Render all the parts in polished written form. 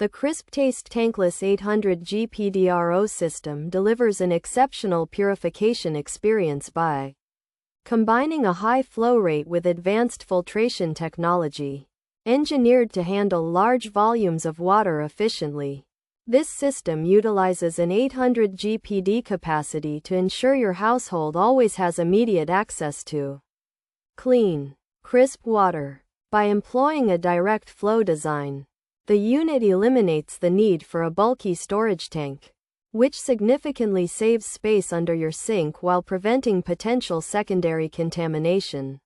The CrispTaste Tankless 800 GPDRO system delivers an exceptional purification experience by combining a high flow rate with advanced filtration technology. Engineered to handle large volumes of water efficiently, this system utilizes an 800 GPD capacity to ensure your household always has immediate access to clean, crisp water. By employing a direct flow design, the unit eliminates the need for a bulky storage tank, which significantly saves space under your sink while preventing potential secondary contamination.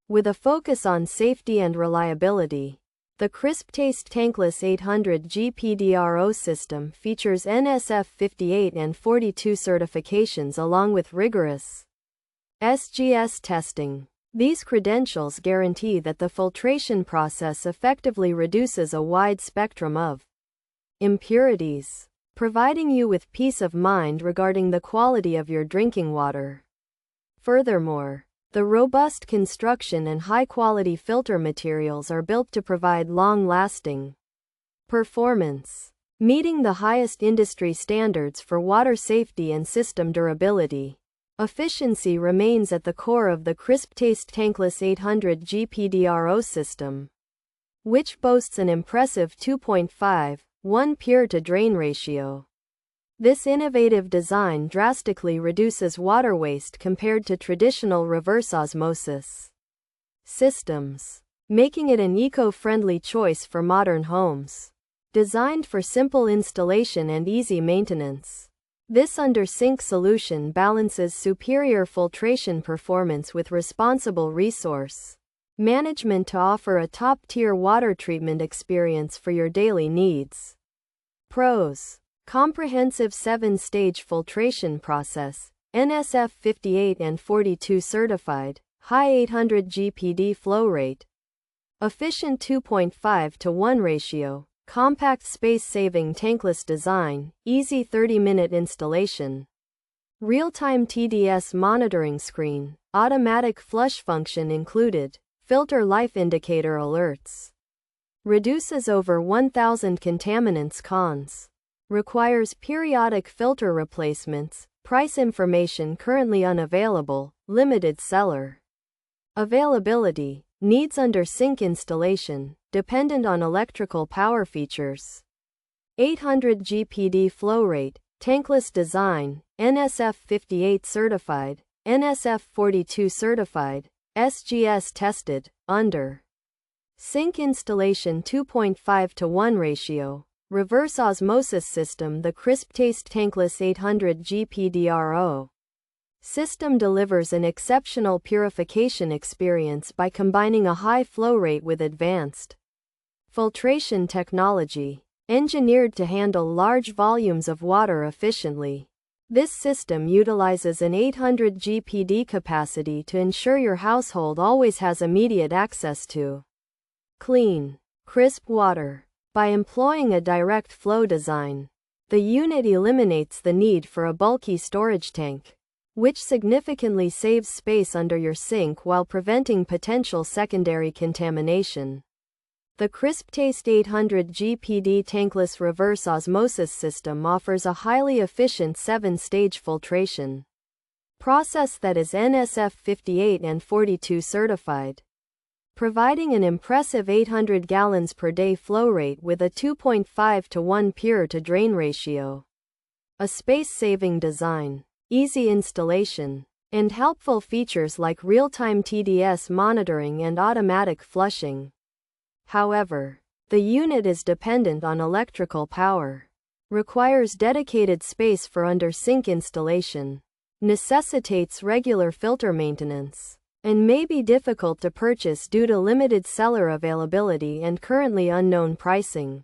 With a focus on safety and reliability, the CrispTaste Tankless 800 GPDRO system features NSF 58 and 42 certifications along with rigorous SGS testing. These credentials guarantee that the filtration process effectively reduces a wide spectrum of impurities, providing you with peace of mind regarding the quality of your drinking water. Furthermore, the robust construction and high-quality filter materials are built to provide long-lasting performance, meeting the highest industry standards for water safety and system durability. Efficiency remains at the core of the CrispTaste Tankless 800 GPDRO system, which boasts an impressive 2.5:1 pure-to-drain ratio. This innovative design drastically reduces water waste compared to traditional reverse osmosis systems, making it an eco-friendly choice for modern homes. Designed for simple installation and easy maintenance, this under-sink solution balances superior filtration performance with responsible resource management to offer a top-tier water treatment experience for your daily needs. Pros: comprehensive 7-stage filtration process, NSF 58 and 42 certified, high 800 GPD flow rate, efficient 2.5:1 ratio, compact space-saving tankless design, easy 30-minute installation, real-time TDS monitoring screen, automatic flush function included, filter life indicator alerts, reduces over 1,000 contaminants. Cons: requires periodic filter replacements, price information currently unavailable, limited seller availability, needs under-sink installation, dependent on electrical power features. 800 GPD flow rate, tankless design, NSF 58 certified, NSF 42 certified, SGS tested, under sink installation 2.5:1 ratio, reverse osmosis system. The CrispTaste Tankless 800 GPDRO system delivers an exceptional purification experience by combining a high flow rate with advanced filtration technology. Engineered to handle large volumes of water efficiently, this system utilizes an 800 GPD capacity to ensure your household always has immediate access to clean, crisp water. By employing a direct flow design, the unit eliminates the need for a bulky storage tank, which significantly saves space under your sink while preventing potential secondary contamination. The CrispTaste 800 GPD tankless reverse osmosis system offers a highly efficient 7-stage filtration process that is NSF 58 and 42 certified, providing an impressive 800 gallons per day flow rate with a 2.5:1 pure-to-drain ratio. A space-saving design, easy installation, and helpful features like real-time TDS monitoring and automatic flushing. However, the unit is dependent on electrical power, requires dedicated space for under-sink installation, necessitates regular filter maintenance, and may be difficult to purchase due to limited seller availability and currently unknown pricing.